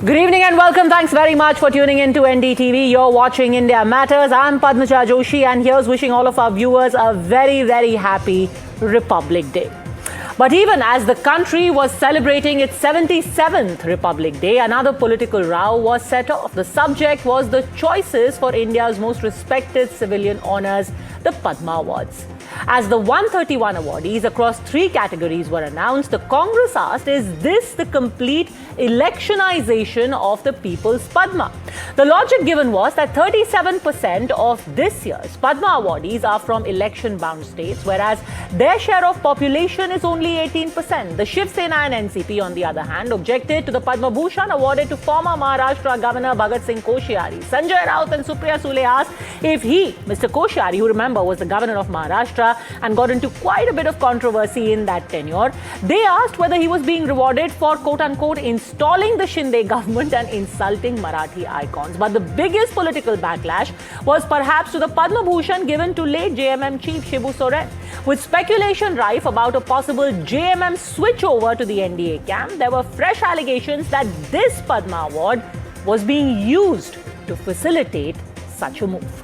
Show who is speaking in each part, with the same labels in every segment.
Speaker 1: Good evening and welcome. Thanks very much for tuning in to NDTV. You're watching India Matters. I'm Padma Joshi and here's wishing all of our viewers a very, very happy Republic Day. But even as the country was celebrating its 77th Republic Day, another political row was set off. The subject was the choices for India's most respected civilian honours, the Padma Awards. As the 131 awardees across 3 categories were announced, the Congress asked, is this the complete electionization of the People's Padma? The logic given was that 37% of this year's Padma awardees are from election-bound states, whereas their share of population is only 18%. The Shiv Sena and NCP, on the other hand, objected to the Padma Bhushan awarded to former Maharashtra Governor Bhagat Singh Koshyari. Sanjay Raut and Supriya Sule asked if he, Mr. Koshyari, who remember was the governor of Maharashtra and got into quite a bit of controversy in that tenure, they asked whether he was being rewarded for quote-unquote installing the Shinde government and insulting Marathi icons. But the biggest political backlash was perhaps to the Padma Bhushan given to late JMM chief Shibu Soren. With speculation rife about a possible JMM switchover to the NDA camp, there were fresh allegations that this Padma award was being used to facilitate such a move.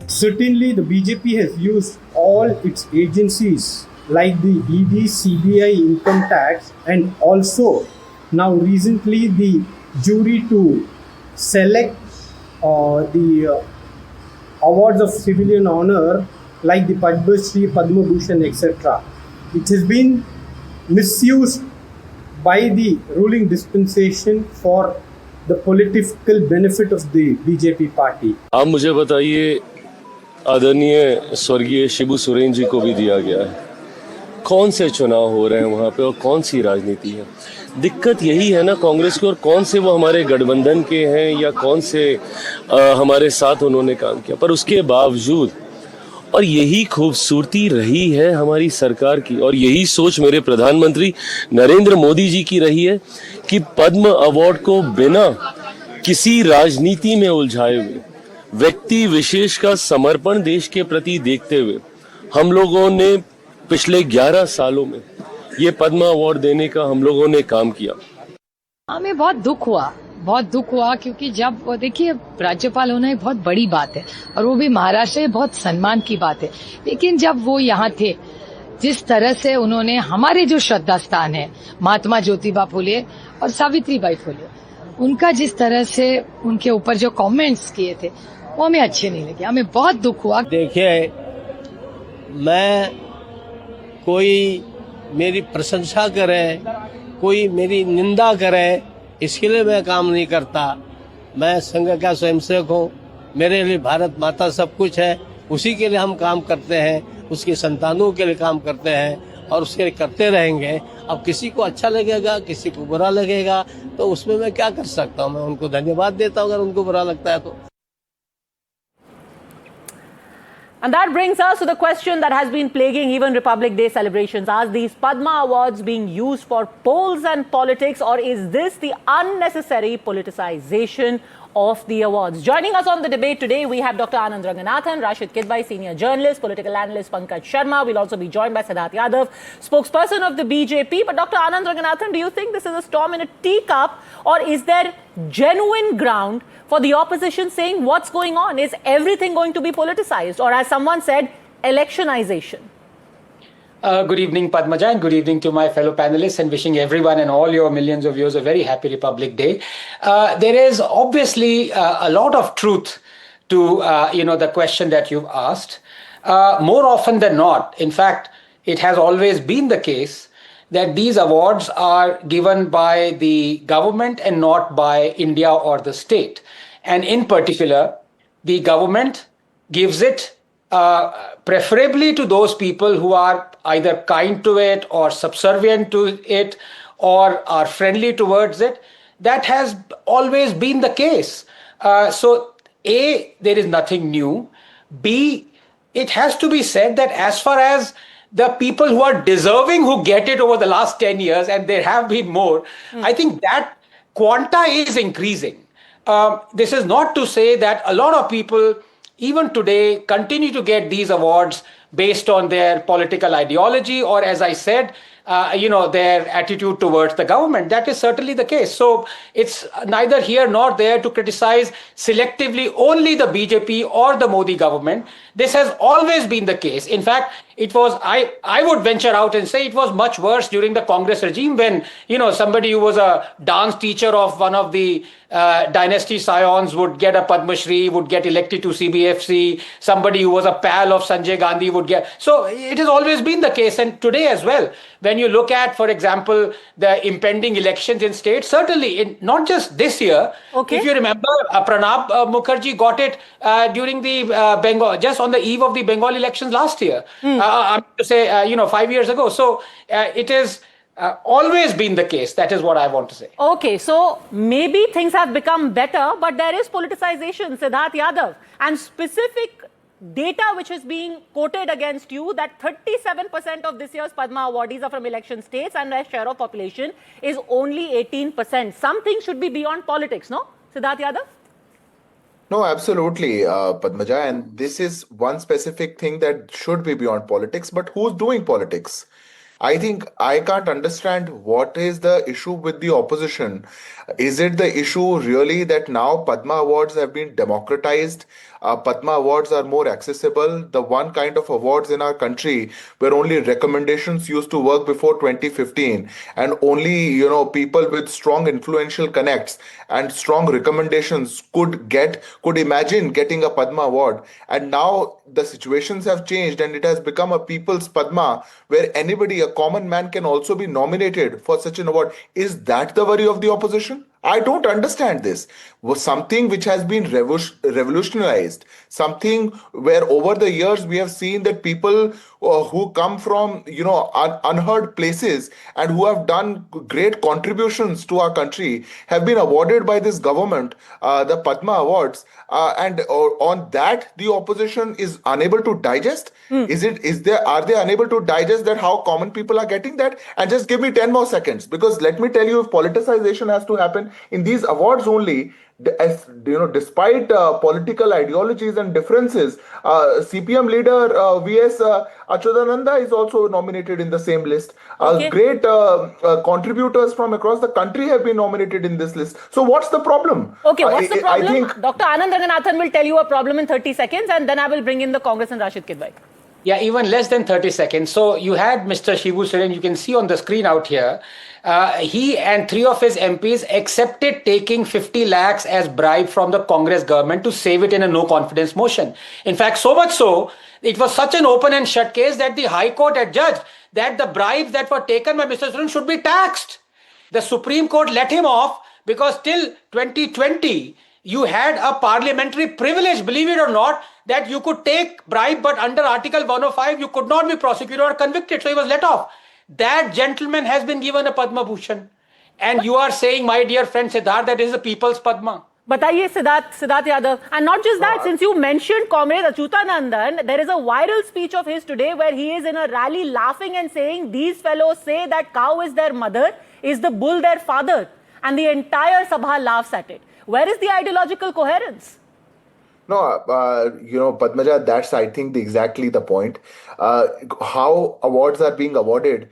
Speaker 2: Certainly, the BJP has used all its agencies like the ED, CBI, income tax, and also now recently the jury to select the awards of civilian honor like the Padma Shri, Padma Bhushan, etc. It has been misused by the ruling dispensation for the political benefit of the BJP party.
Speaker 3: आप मुझे बताइए, आदरणीय स्वर्गीय शिबू सोरेन जी को भी दिया गया है। कौन से चुनाव हो रहे हैं वहाँ पे और कौन सी राजनीति है? दिक्कत यही है ना कांग्रेस की, और कौन से वो हमारे गठबंधन के हैं या कौन से हमारे साथ उन्होंने काम किया, पर उसके बावजूद, और यही खूबसूरती रही है हमारी सरकार की और यही सोच मेरे प्रधानमंत्री नरेंद्र मोदी जी की रही है कि पद्म अवार्ड को बिना किसी राजनीति में उलझाए हुए, व्यक्ति विशेष का समर्पण देश के प्रति देखते हुए हम लोगों ने पिछले 11 सालों में ये पद्मा अवार्ड देने का हम लोगों ने काम किया।
Speaker 4: हमें बहुत दुख हुआ क्योंकि जब देखिए राज्यपाल होना एक बहुत बड़ी बात है और वो भी महाराष्ट्र में बहुत सम्मान की बात है, लेकिन जब वो यहाँ थे, जिस तरह से उन्होंने हमारे जो श्रद्धा स्थान है महात्मा ज्योतिबा फुले और सावित्रीबाई फुले, उनका जिस तरह से उनके ऊपर जो कमेंट्स किए थे वो हमें अच्छे नहीं लगे, हमें बहुत दुख हुआ।
Speaker 5: देखिए, मैं कोई मेरी प्रशंसा करे, कोई मेरी निंदा करे, इसके लिए मैं काम नहीं करता। मैं संघ का स्वयंसेवक हूँ, मेरे लिए भारत माता सब कुछ है, उसी के लिए हम काम करते हैं, उसके संतानों के लिए काम करते हैं और उसके लिए करते रहेंगे। अब किसी को अच्छा लगेगा, किसी को बुरा लगेगा, तो उसमें मैं क्या कर सकता हूँ? मैं उनको धन्यवाद देता हूँ अगर उनको बुरा लगता है तो।
Speaker 1: And that brings us to the question that has been plaguing even Republic Day celebrations. Are these Padma Awards being used for polls and politics, or is this the unnecessary politicization of the awards? Joining us on the debate today, we have Dr. Anand Ranganathan, Rasheed Kidwai, senior journalist, political analyst Pankaj Sharma. We'll also be joined by Siddharth Yadav, spokesperson of the BJP. But Dr. Anand Ranganathan, do you think this is a storm in a teacup, or is there genuine ground for the opposition saying what's going on? Is everything going to be politicized, or as someone said, electionization?
Speaker 6: Good evening, Padmaja, and good evening to my fellow panelists, and wishing everyone and all your millions of viewers a very happy Republic Day. There is obviously a lot of truth to the question that you've asked. More often than not, in fact, it has always been the case that these awards are given by the government and not by India or the state. And in particular, the government gives it preferably to those people who are either kind to it or subservient to it or are friendly towards it. That has always been the case. So A, there is nothing new. B, it has to be said that as far as the people who are deserving who get it over the last 10 years, and there have been more, I think that quanta is increasing. This is not to say that a lot of people, even today, continue to get these awards based on their political ideology, or as I said, their attitude towards the government. That is certainly the case. So it's neither here nor there to criticize selectively only the BJP or the Modi government. This has always been the case. In fact, it was, I would venture out and say it was much worse during the Congress regime when, somebody who was a dance teacher of one of the dynasty scions would get a Padma Shri, would get elected to CBFC. Somebody who was a pal of Sanjay Gandhi would get. So it has always been the case, and today as well. When you look at, for example, the impending elections in states, certainly not just this year.
Speaker 1: Okay.
Speaker 6: If you remember, Pranab Mukherjee got it during the Bengal, just on the eve of the Bengal elections last year. I'm to say, 5 years ago. So it is. Always been the case. That is what I want to say.
Speaker 1: Okay, so maybe things have become better, but there is politicization, Siddharth Yadav, and specific data which is being quoted against you that 37% of this year's Padma awardees are from election states and their share of population is only 18%. Something should be beyond politics, no? Siddharth Yadav?
Speaker 7: No, absolutely, Padmaja. And this is one specific thing that should be beyond politics. But who's doing politics? I think I can't understand what is the issue with the opposition. Is it the issue really that now Padma Awards have been democratized? Padma Awards are more accessible. The one kind of awards in our country where only recommendations used to work before 2015, and only people with strong influential connects and strong recommendations could imagine getting a Padma Award. And now the situations have changed and it has become a people's Padma where anybody, a common man, can also be nominated for such an award. Is that the worry of the opposition? I don't understand this. Was something which has been revolutionized, something where over the years we have seen that people who come from unheard places and who have done great contributions to our country have been awarded by this government the Padma Awards, and on that the opposition is unable to digest. Are they unable to digest that how common people are getting that? And just give me 10 more seconds, because let me tell you, if politicization has to happen in these awards only, despite political ideologies and differences, CPM leader VS Achyutananda is also nominated in the same list.
Speaker 1: Okay.
Speaker 7: Great contributors from across the country have been nominated in this list. So what's the problem?
Speaker 1: Okay, what's the problem?
Speaker 7: I think
Speaker 1: Dr. Anand Ranganathan will tell you a problem in 30 seconds and then I will bring in the Congress and Rasheed Kidwai.
Speaker 6: Yeah, even less than 30 seconds. So you had Mr. Shibu Soren, you can see on the screen out here. He and 3 of his MPs accepted taking 50 lakhs as bribe from the Congress government to save it in a no confidence motion. In fact, so much so, it was such an open and shut case that the High Court adjudged that the bribes that were taken by Mr. Soren should be taxed. The Supreme Court let him off because till 2020, you had a parliamentary privilege, believe it or not, that you could take bribe, but under Article 105, you could not be prosecuted or convicted. So he was let off. That gentleman has been given a Padma Bhushan. And you are saying, my dear friend Siddharth, that is the people's Padma.
Speaker 1: Bataiye Siddharth Yadav. And not just that, since you mentioned Comrade Achyutanandan, there is a viral speech of his today where he is in a rally laughing and saying, these fellows say that cow is their mother, is the bull their father. And the entire Sabha laughs at it. Where is the ideological coherence?
Speaker 7: No, Padmaja, that's, I think, exactly the point. How awards are being awarded,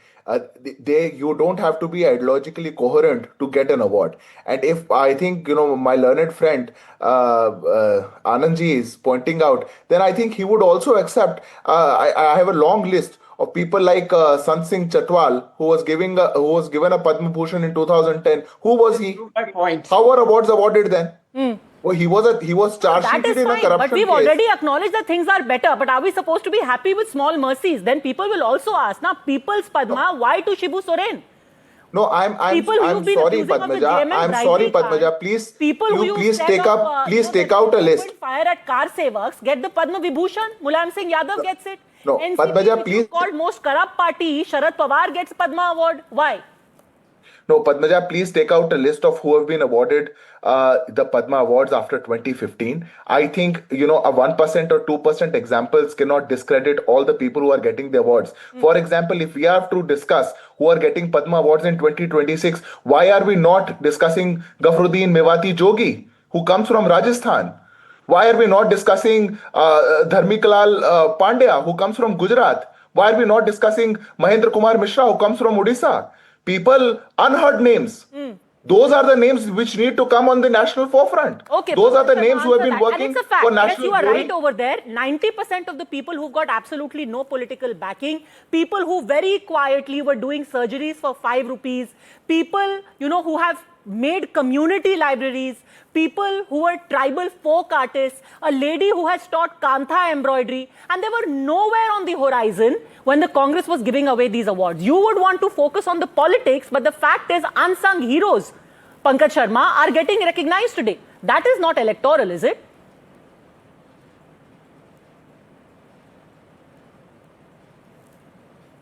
Speaker 7: you don't have to be ideologically coherent to get an award. And if I think, my learned friend Anandji is pointing out, then I think he would also accept. I have a long list of people like Sant Singh Chatwal, who was given a Padma Bhushan in 2010. Who was he?
Speaker 6: My point.
Speaker 7: How were awards awarded then? Well, he was charged in a corruption
Speaker 1: but we've
Speaker 7: case.
Speaker 1: already acknowledged that things are better. But are we supposed to be happy with small mercies? Then people will also ask, now, people's Padma, why to Shibu Soren?
Speaker 7: No, I'm sorry, Padmaja. I'm sorry, Padmaja. Please, please take out a list.
Speaker 1: Fire at car sevaks, get the Padma Vibhushan. Mulayam Singh Yadav gets it.
Speaker 7: No,
Speaker 1: NCP,
Speaker 7: Padmaja,
Speaker 1: which
Speaker 7: please.
Speaker 1: is called most corrupt party, Sharad Pawar gets Padma Award. Why?
Speaker 7: No, Padmaja, please take out a list of who have been awarded the Padma Awards after 2015. I think, a 1% or 2% examples cannot discredit all the people who are getting the awards. For example, if we have to discuss who are getting Padma Awards in 2026, why are we not discussing Gafruddin Mewati Jogi, who comes from Rajasthan? Why are we not discussing Dharmikalal Pandya, who comes from Gujarat? Why are we not discussing Mahendra Kumar Mishra, who comes from Odisha? People, unheard names. Those are the names which need to come on the national forefront.
Speaker 1: Okay,
Speaker 7: those are the names who have
Speaker 1: answer
Speaker 7: been
Speaker 1: that.
Speaker 7: working
Speaker 1: And it's a fact.
Speaker 7: for
Speaker 1: Yes,
Speaker 7: national
Speaker 1: you are
Speaker 7: glory.
Speaker 1: right over there. 90% of the people who've got absolutely no political backing, people who very quietly were doing surgeries for 5 rupees, people, who have made community libraries, people who were tribal folk artists, a lady who has taught kantha embroidery, and they were nowhere on the horizon when the Congress was giving away these awards. You would want to focus on the politics, but the fact is unsung heroes, Pankaj Sharma, are getting recognized today. That is not electoral, is it?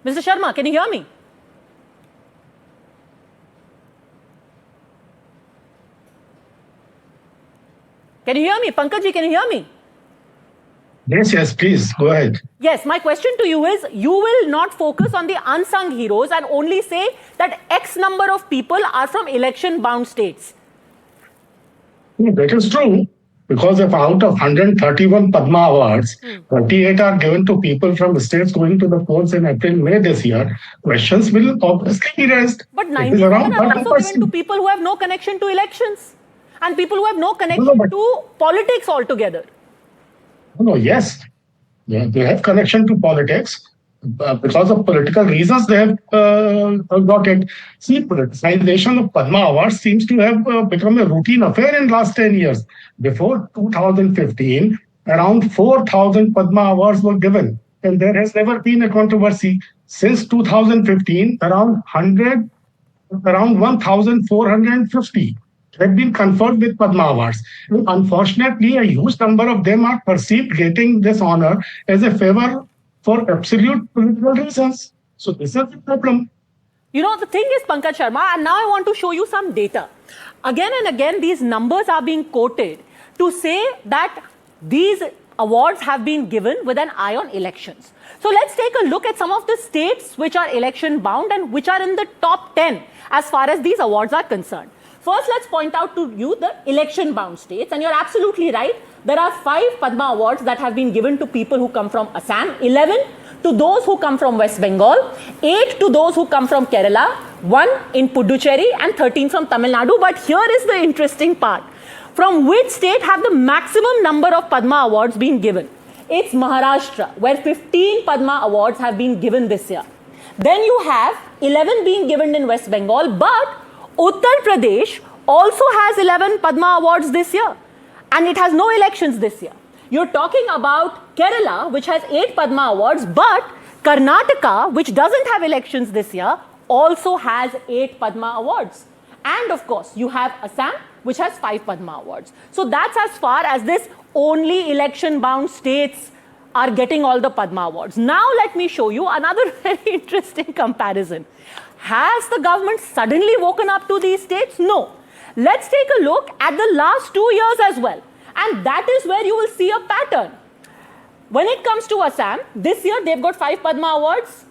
Speaker 1: Mr. Sharma, can you hear me? Can you hear me? Pankaj ji, can you hear me?
Speaker 8: Yes, please, go ahead.
Speaker 1: Yes, my question to you is, you will not focus on the unsung heroes and only say that X number of people are from election-bound states.
Speaker 8: That is true, because if out of 131 Padma Awards, 38 are given to people from states going to the polls in April, May this year, questions will obviously be raised.
Speaker 1: But
Speaker 8: It is
Speaker 1: 90
Speaker 8: around
Speaker 1: are also given to
Speaker 8: 30%.
Speaker 1: people who have no connection to elections and people who have no connection
Speaker 8: No, but-
Speaker 1: to politics altogether.
Speaker 8: No, yes, they have connection to politics. Because of political reasons, they have got it. See, politicization of Padma Awards seems to have become a routine affair in last 10 years. Before 2015, around 4,000 Padma Awards were given, and there has never been a controversy. Since 2015, around 1,450 have been conferred with Padma Awards. Unfortunately, a huge number of them are perceived getting this honor as a favor for absolute political reasons. So this is the problem.
Speaker 1: The thing is, Pankaj Sharma, and now I want to show you some data. Again and again, these numbers are being quoted to say that these awards have been given with an eye on elections. So let's take a look at some of the states which are election bound and which are in the top 10 as far as these awards are concerned. First, let's point out to you the election-bound states. And you're absolutely right. There are 5 Padma Awards that have been given to people who come from Assam, 11 to those who come from West Bengal, 8 to those who come from Kerala, 1 in Puducherry, and 13 from Tamil Nadu. But here is the interesting part. From which state have the maximum number of Padma Awards been given? It's Maharashtra, where 15 Padma Awards have been given this year. Then you have 11 being given in West Bengal, but Uttar Pradesh also has 11 Padma Awards this year, and it has no elections this year. You're talking about Kerala, which has 8 Padma Awards, but Karnataka, which doesn't have elections this year, also has 8 Padma Awards. And of course, you have Assam, which has 5 Padma Awards. So that's as far as this only election-bound states are getting all the Padma Awards. Now let me show you another very interesting comparison. Has the government suddenly woken up to these states? No. Let's take a look at the last 2 years as well. And that is where you will see a pattern. When it comes to Assam, this year they've got 5 Padma Awards.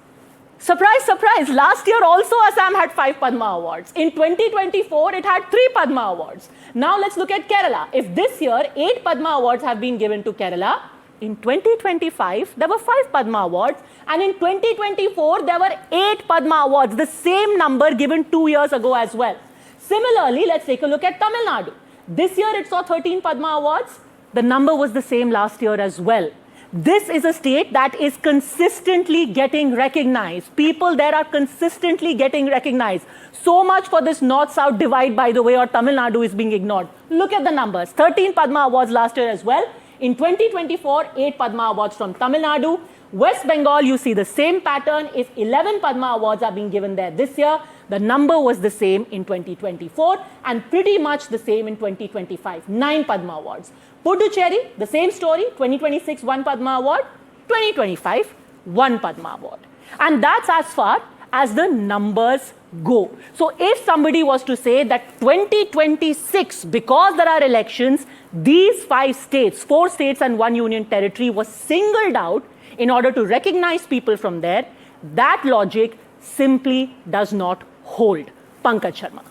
Speaker 1: Surprise, surprise. Last year also Assam had 5 Padma Awards. In 2024, it had 3 Padma Awards. Now let's look at Kerala. If this year 8 Padma Awards have been given to Kerala, in 2025, there were 5 Padma Awards, and in 2024, there were 8 Padma Awards, the same number given 2 years ago as well. Similarly, let's take a look at Tamil Nadu. This year, it saw 13 Padma Awards. The number was the same last year as well. This is a state that is consistently getting recognized. People there are consistently getting recognized. So much for this north-south divide, by the way, or Tamil Nadu is being ignored. Look at the numbers. 13 Padma Awards last year as well. In 2024, 8 Padma Awards from Tamil Nadu. West Bengal, you see the same pattern. If 11 Padma Awards are being given there this year, the number was the same in 2024 and pretty much the same in 2025. 9 Padma Awards. Puducherry, the same story. 2026, 1 Padma Award. 2025, 1 Padma Award. And that's as far as the numbers go. So if somebody was to say that 2026, because there are elections, these 5 states, 4 states and 1 union territory was singled out in order to recognize people from there, that logic simply does not hold. Pankaj Sharma.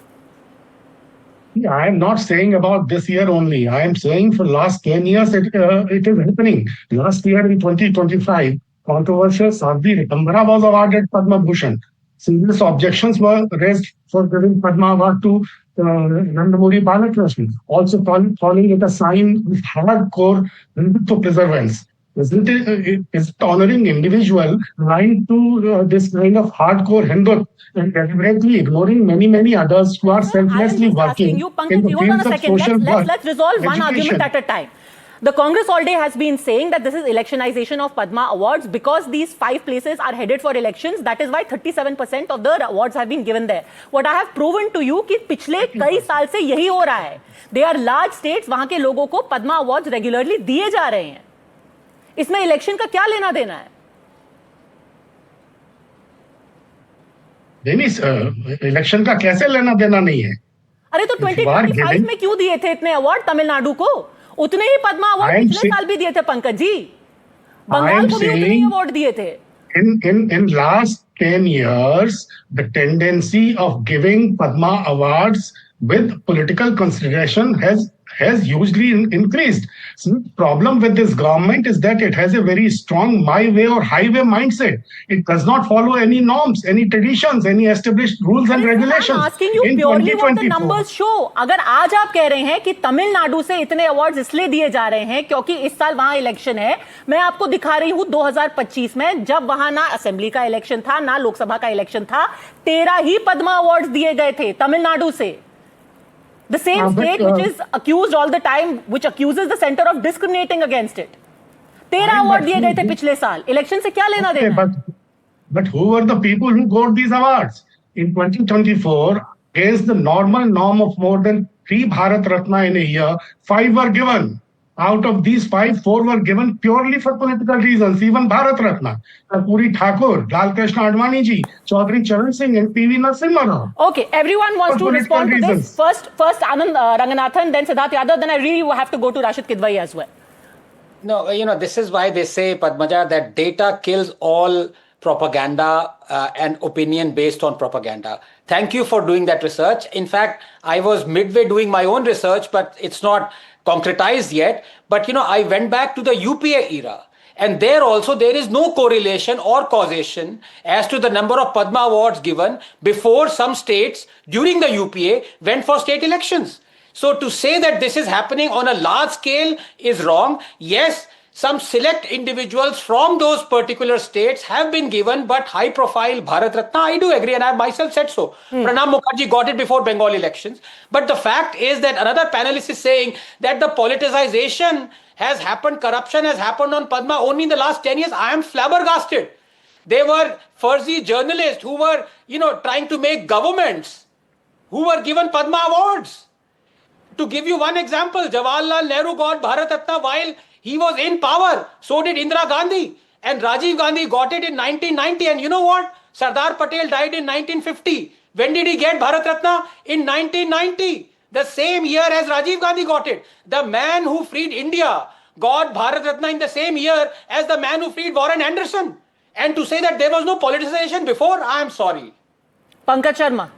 Speaker 8: Yeah, I am not saying about this year only. I am saying for last 10 years it is happening. Last year in 2025, controversial Sadhvi Ritambara was awarded Padma Bhushan. Serious objections were raised for giving Padma Award to Nandamuri Balakrishnan, also calling it a sign of hardcore Hindutva preservance. Is it honoring individual lying to this kind of hardcore Hindu and deliberately ignoring many others who are selflessly
Speaker 1: I'm just asking
Speaker 8: working
Speaker 1: you,
Speaker 8: in
Speaker 1: Pankaj,
Speaker 8: the
Speaker 1: hold on a
Speaker 8: fields of
Speaker 1: second.
Speaker 8: social work,
Speaker 1: Let's resolve one argument
Speaker 8: education?
Speaker 1: at a time. The Congress all day has been saying that this is electionization of Padma Awards because these 5 places are headed for elections. That is why 37% of the awards have been given there. What I have proven to you कि पिछले कई साल से यही हो रहा है. They are large states, वहां के लोगों को पद्मा अवार्ड्स रेगुलरली दिए जा रहे हैं. इसमें इलेक्शन का क्या लेना देना है?
Speaker 8: इलेक्शन का कैसे लेना देना नहीं है?
Speaker 1: अरे तो 2025 में क्यों दिए थे इतने अवार्ड तमिलनाडु को? उतने ही पद्मा अवार्ड पिछले साल भी दिए थे पंकज जी. बंगाल को भी उतने ही अवार्ड दिए थे.
Speaker 8: In last 10 years, the tendency of giving Padma Awards with political consideration has hugely increased. So the problem with this government is that it has a very strong my way or highway mindset. It does not follow any norms, any traditions, any established rules and regulations.
Speaker 1: I'm asking you purely what the numbers show. अगर आज आप कह रहे हैं कि तमिलनाडु से इतने awards इसलिए दिए जा रहे हैं क्योंकि इस साल वहां इलेक्शन है, मैं आपको दिखा रही हूं 2025 में जब वहां ना असेंबली का इलेक्शन था ना लोकसभा का इलेक्शन था, 13 ही पद्मा अवार्ड्स दिए गए थे तमिलनाडु से. The same state which is accused all the time, which accuses the center of discriminating against it. 13 award दिए गए थे पिछले साल. इलेक्शन से क्या लेना देना?
Speaker 8: But who were the people who got these awards? In 2024, against the norm of more than 3 Bharat Ratna in a year, 5 were given. Out of these 5, 4 were given purely for political reasons. Even Bharat Ratna, Puri Thakur, Lal Krishna Advani ji, Chaudhary Charan Singh, and P.V. Narasimha Rao.
Speaker 1: Okay, everyone wants to respond to this. First Anand Ranganathan, then Siddharth Yadav, then I really have to go to Rasheed Kidwai as well.
Speaker 6: No, this is why they say, Padmaja, that data kills all propaganda and opinion based on propaganda. Thank you for doing that research. In fact, I was midway doing my own research, but it's not concretized yet. But, I went back to the UPA era. And there also, there is no correlation or causation as to the number of Padma Awards given before some states during the UPA went for state elections. So to say that this is happening on a large scale is wrong. Yes, some select individuals from those particular states have been given, but high profile Bharat Ratna, I do agree, and I myself said so. Pranab Mukherjee got it before Bengal elections. But the fact is that another panelist is saying that the politicization has happened, corruption has happened on Padma only in the last 10 years. I am flabbergasted. They were furzy journalists who were, trying to make governments who were given Padma Awards. To give you one example, Jawaharlal Nehru got Bharat Ratna while he was in power. So did Indira Gandhi. And Rajiv Gandhi got it in 1990. And you know what? Sardar Patel died in 1950. When did he get Bharat Ratna? In 1990. The same year as Rajiv Gandhi got it. The man who freed India got Bharat Ratna in the same year as the man who freed Warren Anderson. And to say that there was no politicization before, I am sorry.
Speaker 1: Pankaj Sharma.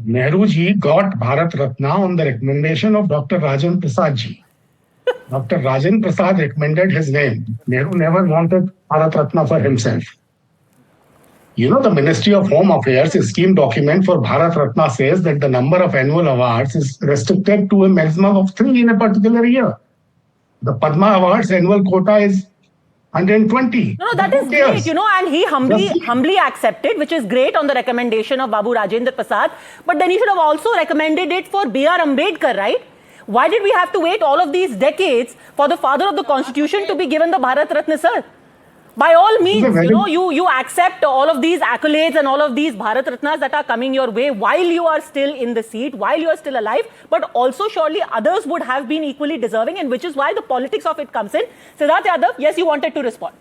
Speaker 8: Nehru ji got Bharat Ratna on the recommendation of Dr. Rajan Prasad ji. Dr. Rajan Prasad recommended his name. Nehru never wanted Bharat Ratna for himself. The Ministry of Home Affairs scheme document for Bharat Ratna says that the number of annual awards is restricted to a maximum of 3 in a particular year. The Padma Awards annual quota is 120.
Speaker 1: No, that is great, and he humbly accepted, which is great on the recommendation of Babu Rajendra Prasad. But then he should have also recommended it for B.R. Ambedkar, right? Why did we have to wait all of these decades for the father of the constitution to be given the Bharat Ratna, sir? By all means, you accept all of these accolades and all of these Bharat Ratnas that are coming your way while you are still in the seat, while you are still alive, but also surely others would have been equally deserving, and which is why the politics of it comes in. Siddharth Yadav, yes, you wanted to respond.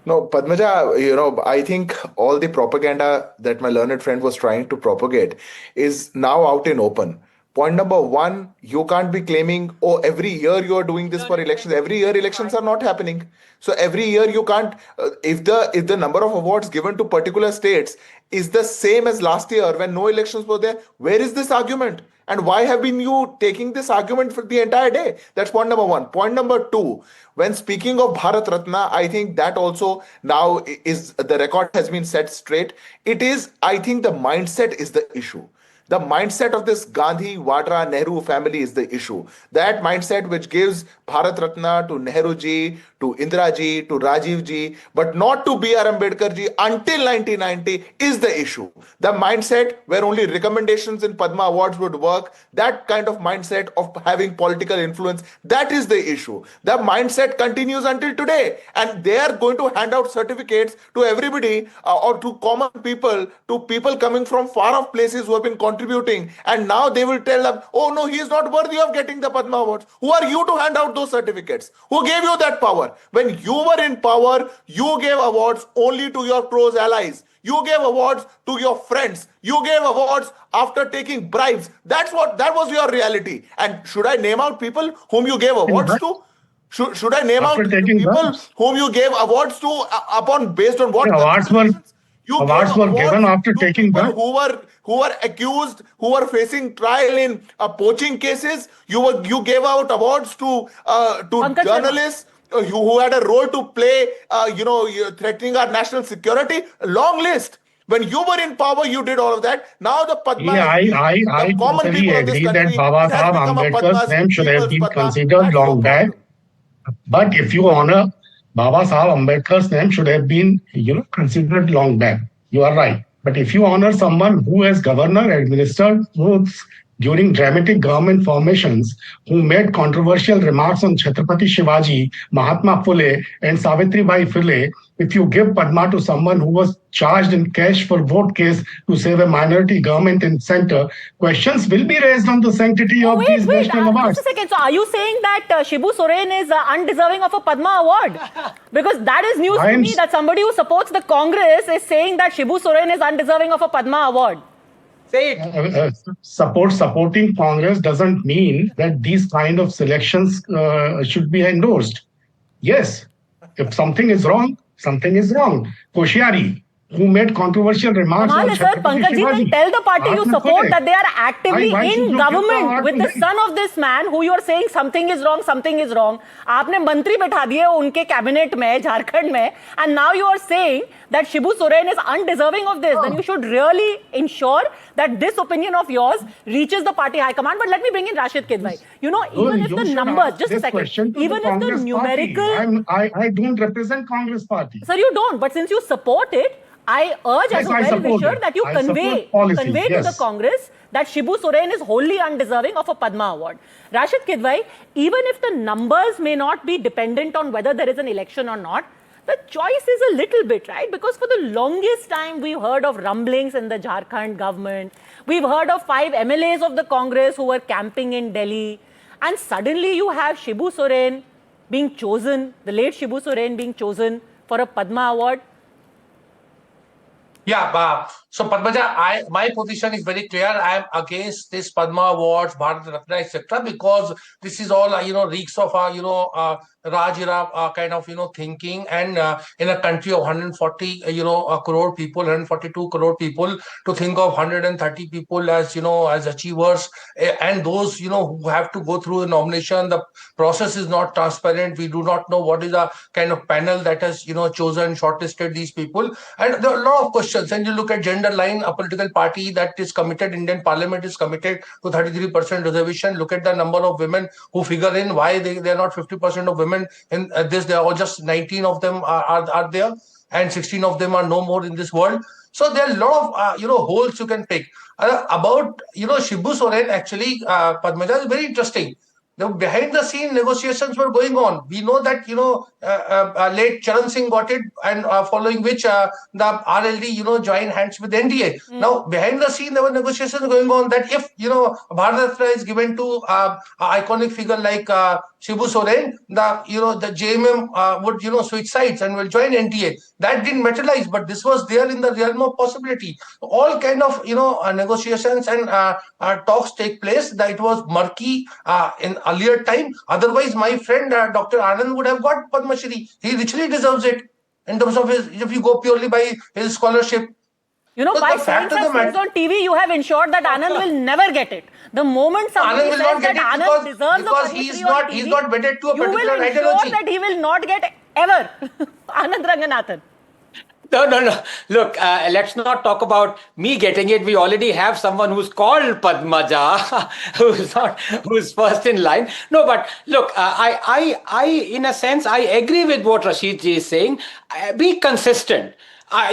Speaker 7: No, Padmaja, I think all the propaganda that my learned friend was trying to propagate is now out in open. Point number one, you can't be claiming, every year you are doing this for elections. Every year elections are not happening. So every year you can't, if the number of awards given to particular states is the same as last year when no elections were there, where is this argument? And why have been you taking this argument for the entire day? That's point number one. Point number two, when speaking of Bharat Ratna, I think that also now is the record has been set straight. It is, I think the mindset is the issue. The mindset of this Gandhi, Vadra, Nehru family is the issue. That mindset which gives Bharat Ratna to Nehru ji, to Indira ji, to Rajiv ji, but not to B.R. Ambedkar ji until 1990 is the issue. The mindset where only recommendations in Padma Awards would work, that kind of mindset of having political influence, that is the issue. The mindset continues until today. And they are going to hand out certificates to everybody or to common people, to people coming from far off places who have been contributing, and now they will tell them, oh no, he is not worthy of getting the Padma Awards. Who are you to hand out those certificates? Who gave you that power? When you were in power, you gave awards only to your close allies. You gave awards to your friends. You gave awards after taking bribes. That was your reality. And should I name out people whom you gave awards to? Should I name
Speaker 8: After
Speaker 7: out
Speaker 8: taking
Speaker 7: people
Speaker 8: bribes?
Speaker 7: whom you gave awards to upon based on what
Speaker 8: Awards were
Speaker 7: considerations? You gave
Speaker 8: awards were given
Speaker 7: awards
Speaker 8: after
Speaker 7: to
Speaker 8: taking
Speaker 7: people
Speaker 8: bribes.
Speaker 7: who were accused, who were facing trial in poaching cases. You gave out awards to
Speaker 1: Pankaj Sharma.
Speaker 7: journalists who had a role to play, threatening our national security. Long list. When you were in power, you did all of that. Now the Padma
Speaker 8: Yeah,
Speaker 7: is being
Speaker 8: I
Speaker 7: the common
Speaker 8: totally
Speaker 7: people of this
Speaker 8: agree that
Speaker 7: country.
Speaker 8: Baba
Speaker 7: It has
Speaker 8: Saheb
Speaker 7: become a
Speaker 8: Ambedkar's
Speaker 7: Padma's
Speaker 8: name should have
Speaker 7: people's
Speaker 8: been
Speaker 7: Padma.
Speaker 8: considered
Speaker 7: That's your
Speaker 8: long back.
Speaker 7: problem.
Speaker 8: But if you honor Baba Saheb Ambedkar's name should have been, considered long back. You are right. But if you honor someone who as governor administered roads during dramatic government formations, who made controversial remarks on Chhatrapati Shivaji, Mahatma Phule, and Savitri Bai Phule, if you give Padma to someone who was charged in cash for vote case to save a minority government in center, questions will be raised on the sanctity
Speaker 1: Oh,
Speaker 8: of
Speaker 1: wait,
Speaker 8: these
Speaker 1: wait.
Speaker 8: national
Speaker 1: Just
Speaker 8: awards.
Speaker 1: a second. So, are you saying that Shibu Soren is undeserving of a Padma Award? Because that is news to
Speaker 8: I'm
Speaker 1: me that somebody who supports the Congress is saying that Shibu Soren is undeserving of a Padma Award.
Speaker 6: Say it.
Speaker 8: Supporting Congress doesn't mean that these kind of selections should be endorsed. Yes, if something is wrong, something is wrong. Koshyari, who made controversial remarks
Speaker 1: Kamal
Speaker 8: on
Speaker 1: is, sir,
Speaker 8: Chhatrapati
Speaker 1: Pankaj ji, then
Speaker 8: Shivaji,
Speaker 1: tell the party you
Speaker 8: Mahatma
Speaker 1: support
Speaker 8: Phule.
Speaker 1: that they are actively
Speaker 8: Why should
Speaker 1: in
Speaker 8: you give the
Speaker 1: government
Speaker 8: award
Speaker 1: with
Speaker 8: to
Speaker 1: the
Speaker 8: him?
Speaker 1: son of this man who you are saying something is wrong, something is wrong. आपने मंत्री बैठा दिए उनके cabinet में झारखंड में, and now you are saying that Shibu Soren is undeserving of this. Then you should really ensure that this opinion of yours reaches the party high command. But let me bring in Rasheed Kidwai. Even if
Speaker 8: You
Speaker 1: the
Speaker 8: should
Speaker 1: numbers,
Speaker 8: ask
Speaker 1: just a
Speaker 8: this
Speaker 1: second,
Speaker 8: question to
Speaker 1: even if the
Speaker 8: Congress
Speaker 1: numerical,
Speaker 8: party. I don't represent Congress party.
Speaker 1: sir, you don't. But since you support it, I urge
Speaker 8: Yes,
Speaker 1: as a
Speaker 8: I support
Speaker 1: well-wisher
Speaker 8: it.
Speaker 1: that you
Speaker 8: I
Speaker 1: convey
Speaker 8: support policy,
Speaker 1: to the
Speaker 8: yes.
Speaker 1: Congress that Shibu Soren is wholly undeserving of a Padma Award. Rashid Kidwai, even if the numbers may not be dependent on whether there is an election or not, the choice is a little bit, right? Because for the longest time, we've heard of rumblings in the Jharkhand government. We've heard of 5 MLAs of the Congress who were camping in Delhi. And suddenly you have Shibu Soren being chosen, the late Shibu Soren being chosen for a Padma Award.
Speaker 9: Yeah, so Padmaja, my position is very clear. I am against this Padma Awards, Bharat Ratna, etc. because this is all reeks of Raj era kind of thinking, and in a country of 140 crore people, 142 crore people, to think of 130 people as as achievers, and those who have to go through a nomination. The process is not transparent. We do not know what is the kind of panel that has chosen, shortlisted these people, and there are a lot of questions. And you look at gender line, a political party that is committed, Indian Parliament is committed to 33% reservation. Look at the number of women who figure in. Why they are not 50% of women in this? They are all just 19 of them are there, and 16 of them are no more in this world. So there are a lot of holes you can pick. About Shibu Soren, actually, Padmaja, is very interesting. The behind the scene negotiations were going on. We know that late Charan Singh got it, and following which the RLD joined hands with NDA. Now behind the scene there were negotiations going on that if Bharat Ratna is given to an iconic figure like Shibu Soren, the JMM would switch sides and will join NDA. That didn't materialize, but this was there in the realm of possibility. All kind of negotiations and talks take place. That it was murky in earlier time. Otherwise, my friend Dr. Anand would have got Padma Shri. He richly deserves it in terms of his. If you go purely by his scholarship.
Speaker 1: You know,
Speaker 9: So
Speaker 1: by
Speaker 9: the
Speaker 1: saying
Speaker 9: fact of
Speaker 1: such
Speaker 9: the
Speaker 1: things
Speaker 9: matter,
Speaker 1: on TV, you have ensured that Anand will never get it. The moment somebody
Speaker 9: Anand will
Speaker 1: says
Speaker 9: not get
Speaker 1: that
Speaker 9: it
Speaker 1: Anand deserves a
Speaker 9: because
Speaker 1: Padma
Speaker 9: he's
Speaker 1: Shri on
Speaker 9: he's
Speaker 1: TV,
Speaker 9: not wedded to a
Speaker 1: you will
Speaker 9: particular
Speaker 1: ensure
Speaker 9: ideology.
Speaker 1: that he will not get ever. Anand Ranganathan.
Speaker 6: No, no, no. Look, let's not talk about me getting it. We already have someone who's called Padmaja, who's first in line. No, but look, in a sense, I agree with what Rasheed ji is saying. Be consistent.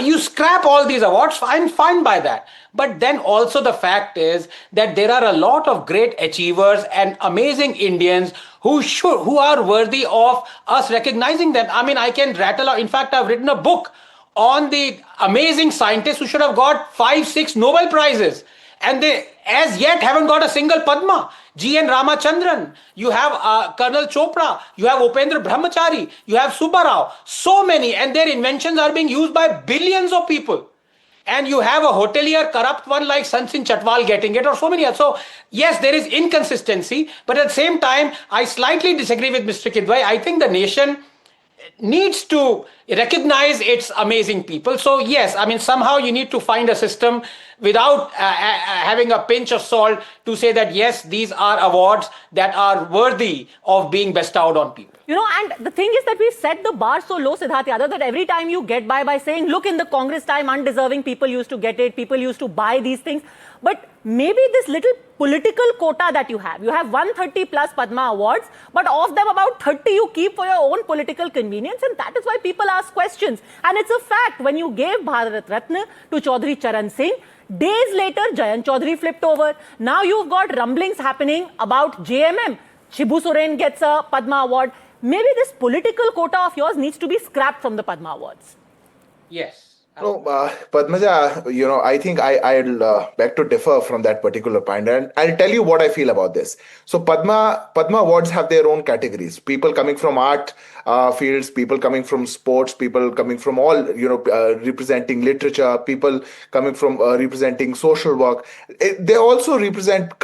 Speaker 6: You scrap all these awards. I'm fine by that. But then also the fact is that there are a lot of great achievers and amazing Indians who are worthy of us recognizing them. I mean, I can rattle out. In fact, I've written a book on the amazing scientists who should have got 5, 6 Nobel Prizes. And they, as yet, haven't got a single Padma. G.N. Ramachandran, you have Colonel Chopra, you have Upendra Brahmachari, you have Subbarao. So many, and their inventions are being used by billions of people. And you have a hotelier, corrupt one like Sansin Chatwal getting it, or so many others. So, yes, there is inconsistency, but at the same time, I slightly disagree with Mr. Kidwai. I think the nation needs to recognize its amazing people. So yes, I mean, somehow you need to find a system without having a pinch of salt to say that yes, these are awards that are worthy of being bestowed on people.
Speaker 1: You know, and the thing is that we've set the bar so low, Siddharth Yadav, that every time you get by saying, look, in the Congress time, undeserving people used to get it, people used to buy these things. But maybe this little political quota that you have 130 plus Padma Awards, but of them about 30 you keep for your own political convenience, and that is why people ask questions. And it's a fact, when you gave Bharat Ratna to Chaudhary Charan Singh, days later Jayant Chaudhary flipped over. Now you've got rumblings happening about JMM. Shibu Soren gets a Padma Award. Maybe this political quota of yours needs to be scrapped from the Padma Awards.
Speaker 6: Yes.
Speaker 7: No, Padmaja, I think I'll beg to differ from that particular point, and I'll tell you what I feel about this. So Padma Awards have their own categories. People coming from art fields, people coming from sports, people coming from all, representing literature, people coming from representing social work. They also represent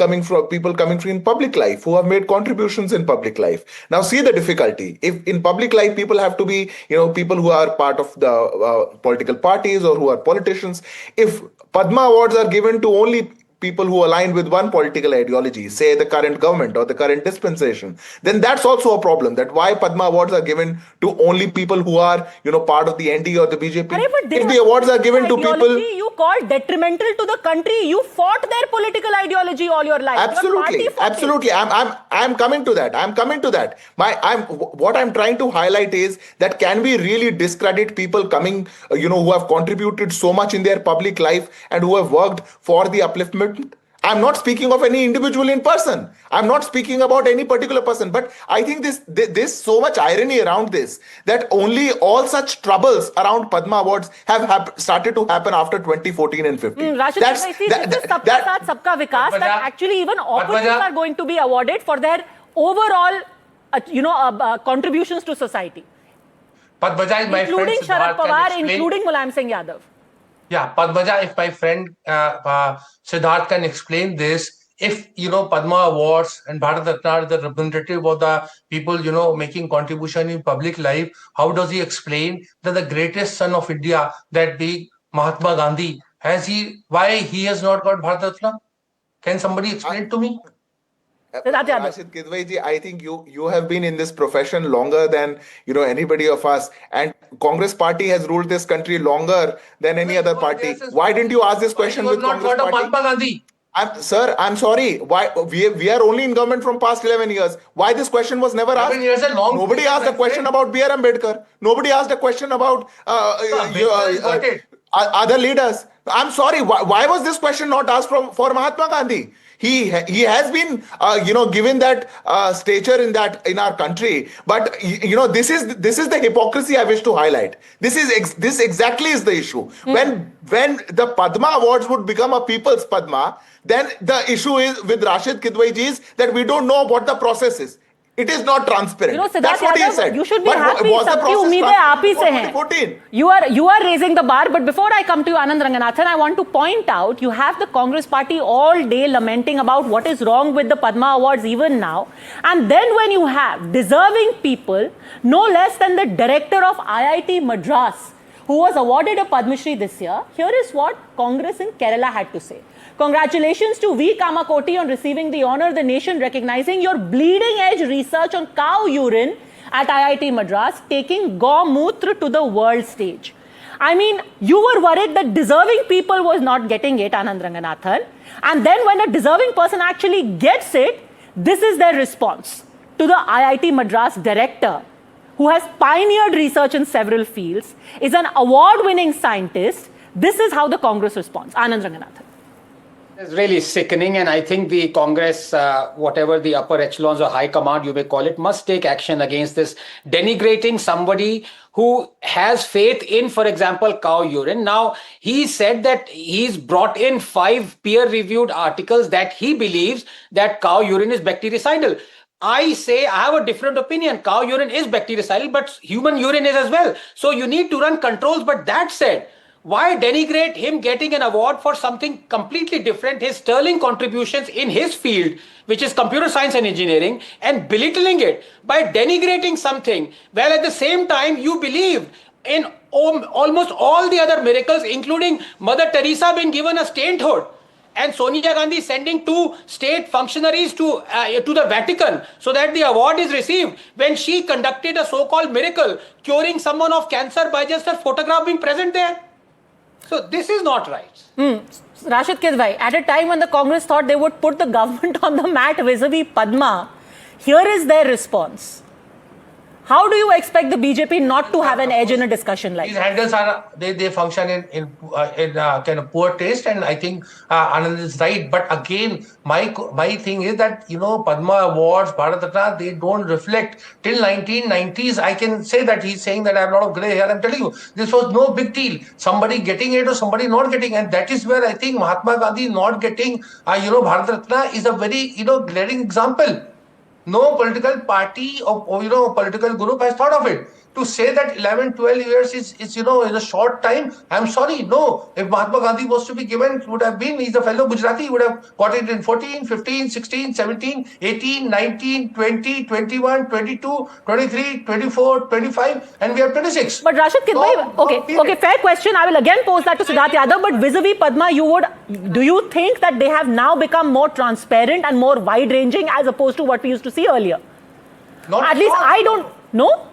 Speaker 7: people coming from in public life who have made contributions in public life. Now, see the difficulty. If in public life people have to be, people who are part of the political party, or who are politicians. If Padma Awards are given to only people who align with one political ideology, say the current government or the current dispensation, then that's also a problem. That why Padma Awards are given to only people who are, part of the NDA or the BJP. If the awards are given to people
Speaker 1: you call detrimental to the country, you fought their political ideology all your life.
Speaker 7: Absolutely. I'm coming to that. What I'm trying to highlight is that can we really discredit people coming, who have contributed so much in their public life and who have worked for the upliftment? I'm not speaking of any individual in person. I'm not speaking about any particular person. But I think there's so much irony around this, that only all such troubles around Padma Awards have started to happen after 2014 and 15.
Speaker 1: Rasheed, this is Sabka Saath, Sabka Vikas, that actually even opposites are going to be awarded for their overall, contributions to society.
Speaker 9: Padmaja is my friend,
Speaker 1: including Sharad Pawar, including Mulayam Singh Yadav.
Speaker 9: Yeah, Padmaja, if my friend Siddharth can explain this, if, Padma Awards and Bharat Ratna are the representative of the people, making contribution in public life, how does he explain that the greatest son of India, that being Mahatma Gandhi, why he has not got Bharat Ratna? Can somebody explain to me?
Speaker 7: Rashid Kidwai ji, I think you have been in this profession longer than anybody of us, and Congress party has ruled this country longer than any other party. Why didn't you ask this question with Congress party?
Speaker 9: Mahatma Gandhi.
Speaker 7: Sir, I'm sorry. Why we are only in government from past 11 years? Why this question was never asked? Nobody asked a question about B.R. Ambedkar. Nobody asked a question about other leaders. I'm sorry. Why was this question not asked for Mahatma Gandhi? He has been given that stature in our country, but this is the hypocrisy I wish to highlight. This exactly is the issue. When the Padma Awards would become a people's Padma, then the issue is with Rashid Kidwai ji is that we don't know what the process is. It is not transparent. That's what he said.
Speaker 1: You should be happy. सबकी उम्मीदें आप ही से हैं. You are raising the bar. But before I come to you, Anand Ranganathan, I want to point out you have the Congress party all day lamenting about what is wrong with the Padma Awards even now, and then when you have deserving people, no less than the director of IIT Madras, who was awarded a Padma Shri this year. Here is what Congress in Kerala had to say. Congratulations to V. Kamakoti on receiving the honor of the nation recognizing your bleeding edge research on cow urine at IIT Madras, taking Gaumutra to the world stage. I mean, you were worried that deserving people was not getting it, Anand Ranganathan. And then when a deserving person actually gets it, this is their response to the IIT Madras director, who has pioneered research in several fields, is an award-winning scientist. This is how the Congress responds. Anand Ranganathan.
Speaker 6: It's really sickening, and I think the Congress, whatever the upper echelons or high command you may call it, must take action against this denigrating somebody who has faith in, for example, cow urine. Now, he said that he's brought in 5 peer-reviewed articles that he believes that cow urine is bactericidal. I say I have a different opinion. Cow urine is bactericidal, but human urine is as well. So you need to run controls. But that said, why denigrate him getting an award for something completely different, his sterling contributions in his field, which is computer science and engineering, and belittling it by denigrating something, while at the same time you believe in almost all the other miracles, including Mother Teresa being given a sainthood, and Sonia Gandhi sending 2 state functionaries to the Vatican so that the award is received, when she conducted a so-called miracle, curing someone of cancer by just her photograph being present there. So this is not right.
Speaker 1: Rasheed Kidwai, at a time when the Congress thought they would put the government on the mat vis-a-vis Padma, here is their response. How do you expect the BJP not to have an edge in a discussion like
Speaker 9: These
Speaker 1: this?
Speaker 9: handles are they function in kind of poor taste, and I think Anand is right. But again, my thing is that Padma Awards, Bharat Ratna, they don't reflect till 1990s. I can say that he's saying that I have a lot of grey hair. I'm telling you, this was no big deal. Somebody getting it or somebody not getting, and that is where I think Mahatma Gandhi not getting Bharat Ratna is a very glaring example. No political party or political group has thought of it. To say that 11, 12 years is in a short time, I'm sorry, no. If Mahatma Gandhi was to be given, it would have been, he's a fellow Gujarati, he would have got it in 14, 15, 16, 17, 18, 19, 20, 21, 22, 23, 24, 25, and we are 26.
Speaker 1: But Rasheed Kidwai, okay, fair question. I will again pose that to Siddharth Yadav, but vis-a-vis Padma, do you think that they have now become more transparent and more wide-ranging as opposed to what we used to see earlier? At least I don't know.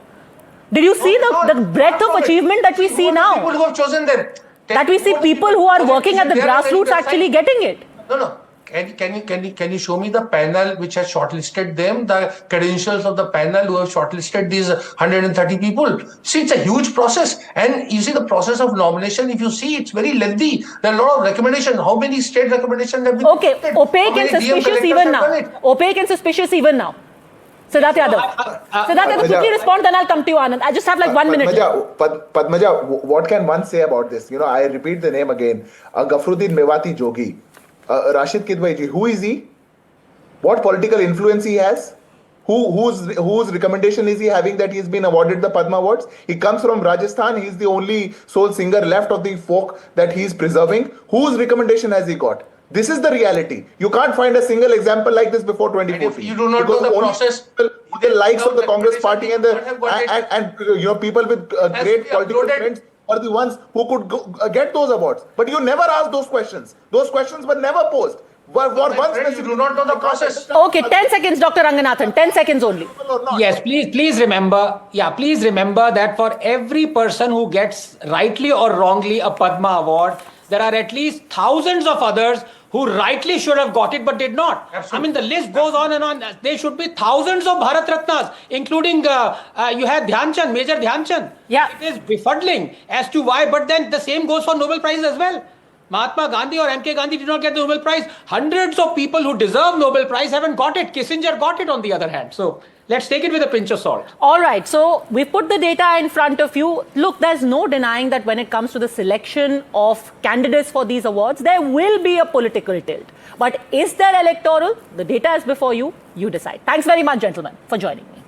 Speaker 1: Did you see the breadth of achievement that we see now?
Speaker 9: People who have chosen them.
Speaker 1: That we see people who are working at the grassroots actually getting it.
Speaker 9: No. Can you show me the panel which has shortlisted them, the credentials of the panel who have shortlisted these 130 people? See, it's a huge process. And you see the process of nomination, if you see, it's very lengthy. There are a lot of recommendations. How many state recommendations have been
Speaker 1: Okay, opaque and suspicious even now. Opaque and suspicious even now. Siddharth Yadav. Siddharth Yadav, quickly respond, then I'll come to you, Anand. I just have like 1 minute.
Speaker 7: Padmaja, what can one say about this? I repeat the name again. Gafruddin Mewati Jogi. Rasheed Kidwai ji, who is he? What political influence he has? Whose recommendation is he having that he's been awarded the Padma Awards? He comes from Rajasthan. He's the only soul singer left of the folk that he's preserving. Whose recommendation has he got? This is the reality. You can't find a single example like this before 2014.
Speaker 9: You do not know the process.
Speaker 7: The likes of the Congress party and people with great political friends are the ones who could get those awards. But you never asked those questions. Those questions were never posed.
Speaker 9: You do not know the process.
Speaker 1: Okay, 10 seconds, Dr. Ranganathan. 10 seconds only.
Speaker 6: Yes, please remember that for every person who gets rightly or wrongly a Padma Award, there are at least thousands of others who rightly should have got it but did not. Absolutely. I mean, the list goes on and on. There should be thousands of Bharat Ratnas, including you had Dhyan Chand, Major Dhyan Chand.
Speaker 1: Yeah.
Speaker 6: It is befuddling as to why, but then the same goes for Nobel Prize as well. Mahatma Gandhi or MK Gandhi did not get the Nobel Prize. Hundreds of people who deserve Nobel Prize haven't got it. Kissinger got it on the other hand. So let's take it with a pinch of salt.
Speaker 1: All right. So we put the data in front of you. Look, there's no denying that when it comes to the selection of candidates for these awards, there will be a political tilt. But is there electoral? The data is before you. You decide. Thanks very much, gentlemen, for joining me.